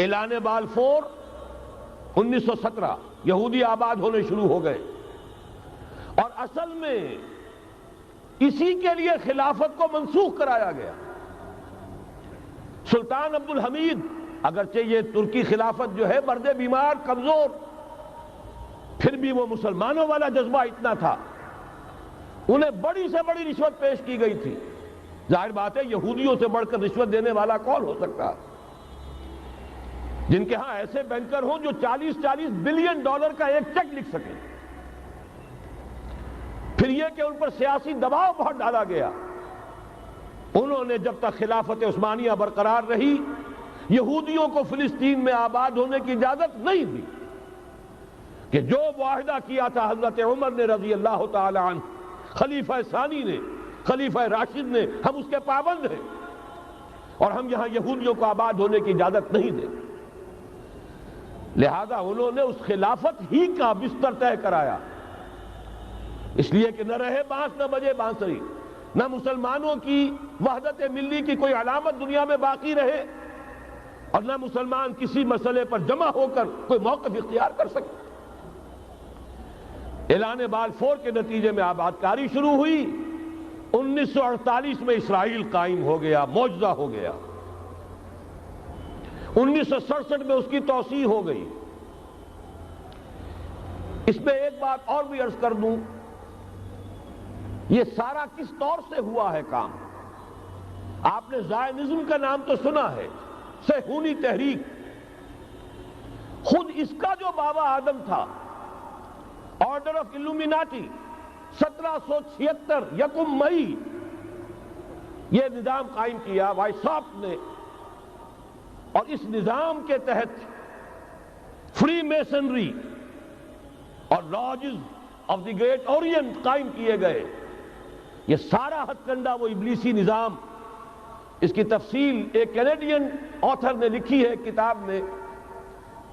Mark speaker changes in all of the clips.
Speaker 1: اعلان بالفور 1917 یہودی آباد ہونے شروع ہو گئے، اور اصل میں اسی کے لیے خلافت کو منسوخ کرایا گیا۔ سلطان عبد الحمید، اگرچہ یہ ترکی خلافت جو ہے مرد بیمار کمزور، پھر بھی وہ مسلمانوں والا جذبہ اتنا تھا، انہیں بڑی سے بڑی رشوت پیش کی گئی تھی۔ ظاہر بات ہے یہودیوں سے بڑھ کر رشوت دینے والا کون ہو سکتا، جن کے ہاں ایسے بینکر ہوں جو 40 بلین ڈالر کا ایک چیک لکھ سکیں۔ پھر یہ کہ ان پر سیاسی دباؤ بہت ڈالا گیا۔ انہوں نے جب تک خلافت عثمانیہ برقرار رہی یہودیوں کو فلسطین میں آباد ہونے کی اجازت نہیں دی، کہ جو معاہدہ کیا تھا حضرت عمر نے رضی اللہ تعالی عنہ، خلیفہ ثانی نے، خلیفہ راشد نے، ہم اس کے پابند ہیں اور ہم یہاں یہودیوں کو آباد ہونے کی اجازت نہیں دیں۔ لہذا انہوں نے اس خلافت ہی کا بستر طے کرایا، اس لیے کہ نہ رہے بانس نہ بجے بانسری، نہ مسلمانوں کی وحدت ملی کی کوئی علامت دنیا میں باقی رہے، اور نہ مسلمان کسی مسئلے پر جمع ہو کر کوئی موقف اختیار کر سکے۔ اعلان بالفور کے نتیجے میں آباد کاری شروع ہوئی۔ 1948 میں اسرائیل قائم ہو گیا، معجزہ ہو گیا۔ 1967 میں اس کی توسیع ہو گئی۔ اس میں ایک بات اور بھی عرض کر دوں، یہ سارا کس طور سے ہوا ہے کام؟ آپ نے زائنزم کا نام تو سنا ہے، صہیونی تحریک۔ خود اس کا جو بابا آدم تھا، آرڈر آف الومیناٹی، 1776 یکم مئی یہ نظام قائم کیا وائساپ نے، اور اس نظام کے تحت فری میسنری اور lodges of the great Orient قائم کیے گئے۔ یہ سارا ہتھ کنڈا وہ ابلیسی نظام، اس کی تفصیل ایک کینیڈین آتھر نے لکھی ہے کتاب میں،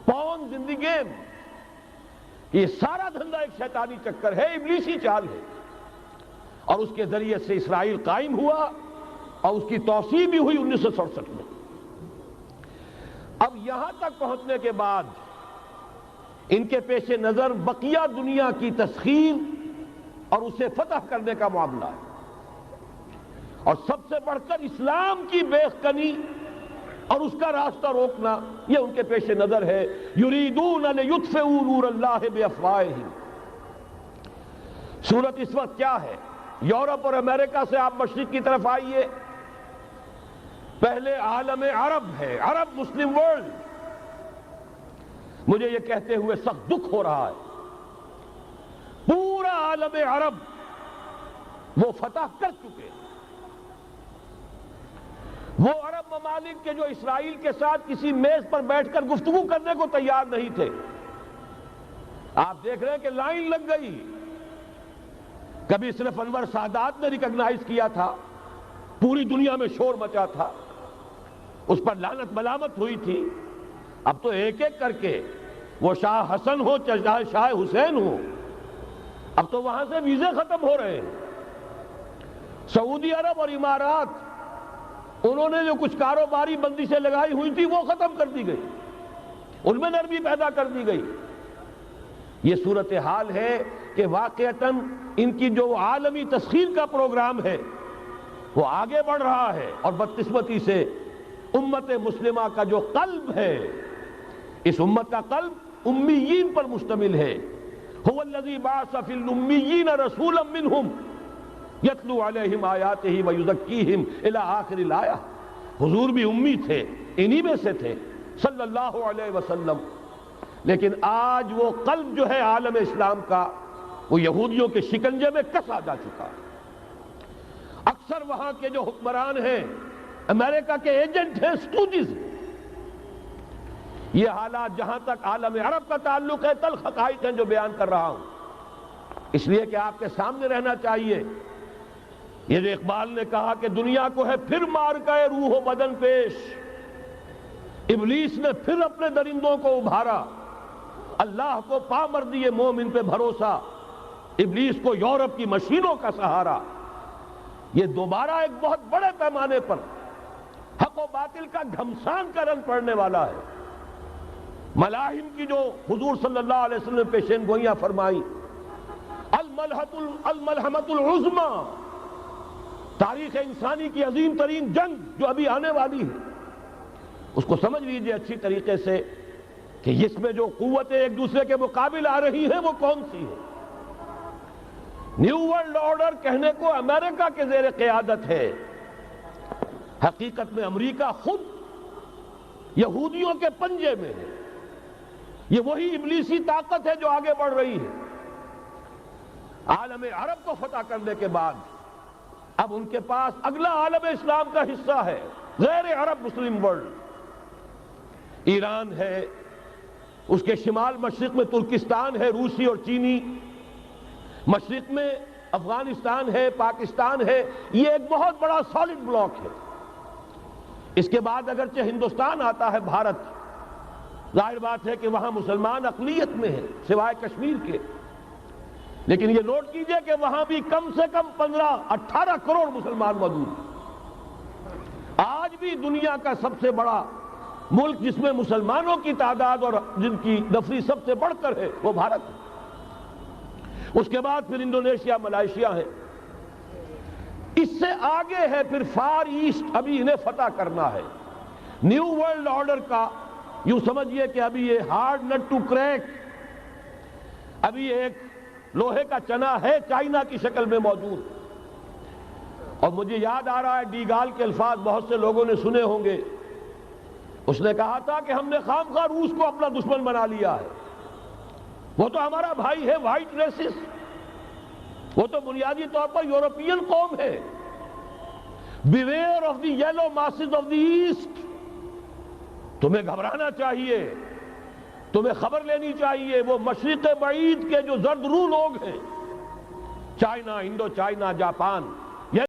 Speaker 1: پاونز ان دی گیم۔ یہ سارا دھندا ایک شیطانی چکر ہے، ابلیسی چال ہے، اور اس کے ذریعے سے اسرائیل قائم ہوا اور اس کی توسیع بھی ہوئی 1967 میں۔ اب یہاں تک پہنچنے کے بعد ان کے پیش نظر بقیہ دنیا کی تسخیر اور اسے فتح کرنے کا معاملہ ہے، اور سب سے بڑھ کر اسلام کی بیخ-کنی اور اس کا راستہ روکنا، یہ ان کے پیش نظر ہے۔ یریدون لیطفئوا نور اللہ بافواہہم۔ صورت اس وقت کیا ہے؟ یورپ اور امریکہ سے آپ مشرق کی طرف آئیے، پہلے عالم عرب ہے، عرب مسلم ورلڈ۔ مجھے یہ کہتے ہوئے سخت دکھ ہو رہا ہے، پورا عالم عرب وہ فتح کر چکے، وہ عرب ممالک کے جو اسرائیل کے ساتھ کسی میز پر بیٹھ کر گفتگو کرنے کو تیار نہیں تھے۔ آپ دیکھ رہے ہیں کہ لائن لگ گئی۔ کبھی صرف انور سادات نے ریکگنائز کیا تھا، پوری دنیا میں شور مچا تھا، اس پر لعنت ملامت ہوئی تھی۔ اب تو ایک ایک کر کے، وہ شاہ حسن ہو چاہے شاہ حسین ہو، اب تو وہاں سے ویزے ختم ہو رہے ہیں۔ سعودی عرب اور امارات، انہوں نے جو کچھ کاروباری بندشیں لگائی ہوئی تھی وہ ختم کر دی گئی، ان میں نرمی پیدا کر دی گئی۔ یہ صورتحال ہے کہ واقعتاً ان کی جو عالمی تسخیر کا پروگرام ہے وہ آگے بڑھ رہا ہے، اور بدقسمتی سے امت مسلمہ کا جو قلب ہے، اس امت کا قلب امیین پر مشتمل ہے۔ هو الذی بعث فی الامیین رسولا منہم یتلو علیہم آیاتہ ویزکیہم الی آخر الآیہ۔ حضور بھی امی تھے، انہی میں سے تھے صلی اللہ علیہ وسلم، لیکن آج وہ قلب جو ہے عالم اسلام کا، وہ یہودیوں کے شکنجے میں کسا جا چکا۔ اکثر وہاں کے جو حکمران ہیں، امریکہ کے ایجنٹ ہیں، سٹوجز۔ یہ حالات جہاں تک عالم عرب کا تعلق ہے، تلخ حقائق ہیں جو بیان کر رہا ہوں، اس لیے کہ آپ کے سامنے رہنا چاہیے۔ یہ جو اقبال نے کہا کہ دنیا کو ہے پھر مار گئے روح و بدن پیش، ابلیس نے پھر اپنے درندوں کو ابھارا، اللہ کو پا مر دیے مومن پہ بھروسہ، ابلیس کو یورپ کی مشینوں کا سہارا۔ یہ دوبارہ ایک بہت بڑے پیمانے پر حق و باطل کا گھمسان کا رنگ پڑنے والا ہے۔ ملاحم کی جو حضور صلی اللہ علیہ وسلم نے پیشین گوئیاں فرمائی، الملحمۃ العظمی، تاریخ انسانی کی عظیم ترین جنگ جو ابھی آنے والی ہے، اس کو سمجھ لیجئے اچھی طریقے سے کہ اس میں جو قوتیں ایک دوسرے کے مقابل آ رہی ہیں وہ کون سی ہے۔ نیو ورلڈ آرڈر کہنے کو امریکہ کے زیر قیادت ہے، حقیقت میں امریکہ خود یہودیوں کے پنجے میں ہے۔ یہ وہی ابلیسی طاقت ہے جو آگے بڑھ رہی ہے۔ عالم عرب کو فتح کرنے کے بعد اب ان کے پاس اگلا عالم اسلام کا حصہ ہے، غیر عرب مسلم ورلڈ۔ ایران ہے، اس کے شمال مشرق میں ترکستان ہے، روسی اور چینی، مشرق میں افغانستان ہے، پاکستان ہے، یہ ایک بہت بڑا سالڈ بلاک ہے۔ اس کے بعد اگرچہ ہندوستان آتا ہے، بھارت، ظاہر بات ہے کہ وہاں مسلمان اقلیت میں ہے سوائے کشمیر کے، لیکن یہ نوٹ کیجئے کہ وہاں بھی کم سے کم 15-18 کروڑ مسلمان موجود ہیں۔ آج بھی دنیا کا سب سے بڑا ملک جس میں مسلمانوں کی تعداد اور جن کی نفری سب سے بڑھ کر ہے وہ بھارت ہے۔ اس کے بعد پھر انڈونیشیا، ملائیشیا ہے، اس سے آگے ہے پھر فار ایسٹ، ابھی انہیں فتح کرنا ہے۔ نیو ورلڈ آرڈر کا یوں سمجھئے کہ ابھی یہ ہارڈ نٹ ٹو کریک، ابھی ایک لوہے کا چنا ہے چائنا کی شکل میں موجود۔ اور مجھے یاد آ رہا ہے ڈی گال کے الفاظ بہت سے لوگوں نے سنے ہوں گے، اس نے کہا تھا کہ ہم نے خام خواہ روس کو اپنا دشمن بنا لیا ہے، وہ تو ہمارا بھائی ہے، وائٹ ریسس، وہ تو بنیادی طور پر یورپین قوم ہے۔ Beware of the yellow masses of the east, تمہیں گھبرانا چاہیے، تمہیں خبر لینی چاہیے، وہ مشرق بعید کے جو زرد رو لوگ ہیں، چائنا، انڈو چائنا، جاپان،